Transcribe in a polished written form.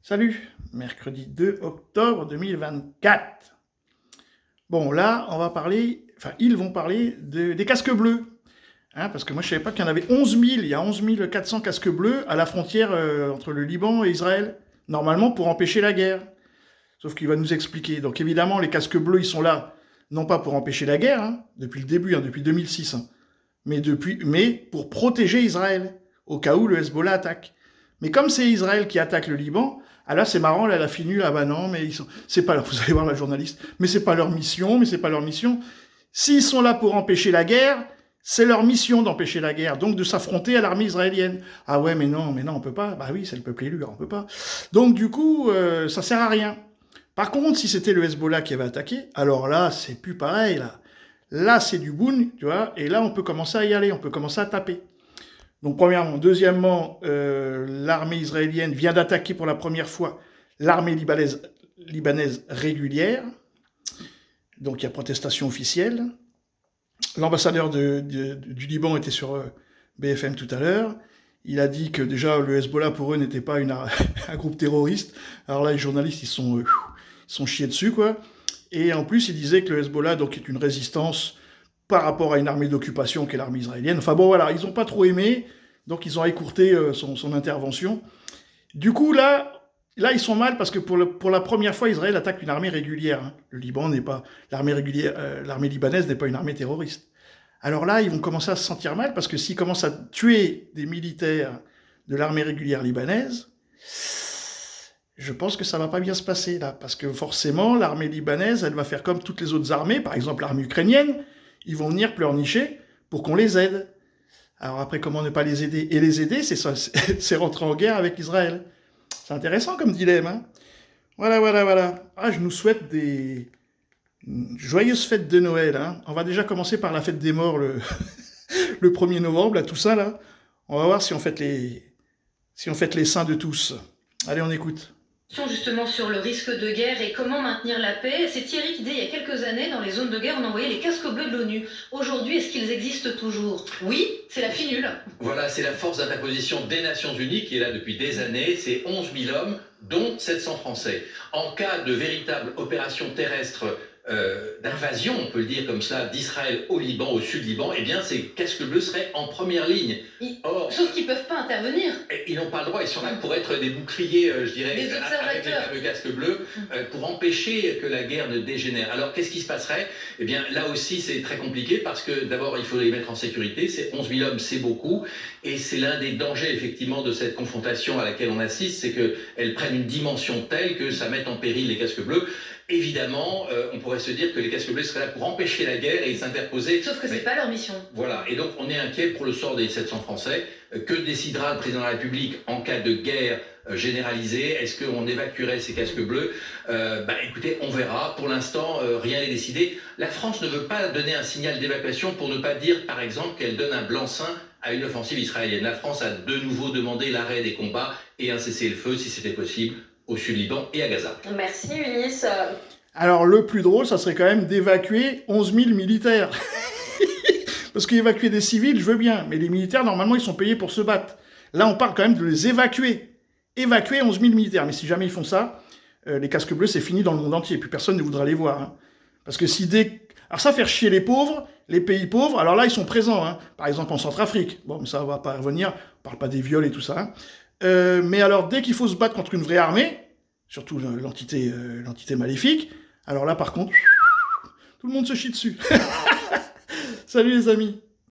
Salut, mercredi 2 octobre 2024. Bon, là, on va parler, enfin, ils vont parler des casques bleus. Hein, parce que moi, je ne savais pas qu'il y en avait 11 000, il y a 11 400 casques bleus à la frontière entre le Liban et Israël, normalement pour empêcher la guerre. Sauf qu'il va nous expliquer. Donc évidemment, les casques bleus, ils sont là, non pas pour empêcher la guerre, hein, depuis le début, hein, depuis 2006, hein, mais pour protéger Israël, au cas où le Hezbollah attaque. Mais comme c'est Israël qui attaque le Liban, ah là c'est marrant, là la fini, ah bah non, mais c'est pas là, vous allez voir la journaliste, mais c'est pas leur mission, mais c'est pas leur mission. S'ils sont là pour empêcher la guerre, c'est leur mission d'empêcher la guerre, donc de s'affronter à l'armée israélienne. Ah ouais, mais non, on peut pas. Bah oui, c'est le peuple élu, on peut pas. Donc du coup, ça sert à rien. Par contre, si c'était le Hezbollah qui avait attaqué, alors là, c'est plus pareil, là. Là, c'est du boun, tu vois, et là, on peut commencer à y aller, on peut commencer à taper. Donc, premièrement. Deuxièmement, l'armée israélienne vient d'attaquer pour la première fois l'armée libanaise régulière. Donc, il y a protestation officielle. L'ambassadeur du Liban était sur BFM tout à l'heure. Il a dit que déjà, le Hezbollah, pour eux, n'était pas un groupe terroriste. Alors là, les journalistes, ils sont chiés dessus, quoi. Et en plus, il disait que le Hezbollah donc, est une résistance par rapport à une armée d'occupation qu'est l'armée israélienne. Enfin bon, voilà, ils n'ont pas trop aimé, donc ils ont écourté son intervention. Du coup, là, ils sont mal parce que pour la première fois, Israël attaque une armée régulière. Hein. Le Liban n'est pas... L'armée libanaise n'est pas une armée terroriste. Alors là, ils vont commencer à se sentir mal parce que s'ils commencent à tuer des militaires de l'armée régulière libanaise, je pense que ça va pas bien se passer là, parce que forcément, l'armée libanaise, elle va faire comme toutes les autres armées, par exemple l'armée ukrainienne, ils vont venir pleurnicher pour qu'on les aide. Alors après, comment ne pas les aider? Et les aider, c'est rentrer en guerre avec Israël. C'est intéressant comme dilemme, hein. Voilà. Ah, je nous souhaite des joyeuses fêtes de Noël, hein. On va déjà commencer par la fête des morts le 1er novembre, là, tout ça, là. On va voir si on fête les saints de tous. Allez, on écoute. Justement sur le risque de guerre et comment maintenir la paix. C'est Thierry qui dit il y a quelques années, dans les zones de guerre, on envoyait les casques bleus de l'ONU. Aujourd'hui, est-ce qu'ils existent toujours? Oui, c'est la finule. Voilà, c'est la force d'interposition des Nations Unies qui est là depuis des années. C'est 11 000 hommes, dont 700 Français. En cas de véritable opération terrestre d'invasion, on peut le dire comme ça, d'Israël au Liban, au sud-Liban, eh bien ces casques bleus seraient en première ligne. Sauf qu'ils ne peuvent pas intervenir. Ils n'ont pas le droit, ils sont là pour être des boucliers, je dirais, avec les fameux casques bleus, pour empêcher que la guerre ne dégénère. Alors qu'est-ce qui se passerait? Eh bien là aussi c'est très compliqué parce que d'abord il faut les mettre en sécurité, c'est 11 000 hommes, c'est beaucoup, et c'est l'un des dangers effectivement de cette confrontation à laquelle on assiste, c'est qu'elle prenne une dimension telle que ça mette en péril les casques bleus. Évidemment, on pourrait se dire que les casques bleus seraient là pour empêcher la guerre et s'interposer. Sauf que c'est pas leur mission. Voilà, et donc on est inquiet pour le sort des 700 Français. Que décidera le président de la République en cas de guerre généralisée? Est-ce qu'on évacuerait ces casques bleus? Écoutez, on verra. Pour l'instant, rien n'est décidé. La France ne veut pas donner un signal d'évacuation pour ne pas dire, par exemple, qu'elle donne un blanc-seing à une offensive israélienne. La France a de nouveau demandé l'arrêt des combats et un cessez-le-feu, si c'était possible, au Sud-Liban et à Gaza. Merci Ulysse. Alors le plus drôle, ça serait quand même d'évacuer 11 000 militaires. Parce qu'évacuer des civils, je veux bien, mais les militaires, normalement, ils sont payés pour se battre. Là, on parle quand même de les évacuer. Évacuer 11 000 militaires. Mais si jamais ils font ça, les casques bleus, c'est fini dans le monde entier. Plus personne ne voudra les voir. Hein. Parce que si Alors ça, faire chier les pauvres, les pays pauvres, alors là, ils sont présents. Hein. Par exemple, en Centrafrique. Bon, mais ça, on va pas revenir. On parle pas des viols et tout ça. Hein. Mais alors, dès qu'il faut se battre contre une vraie armée, surtout l'entité maléfique, alors là, par contre, tout le monde se chie dessus. Salut les amis.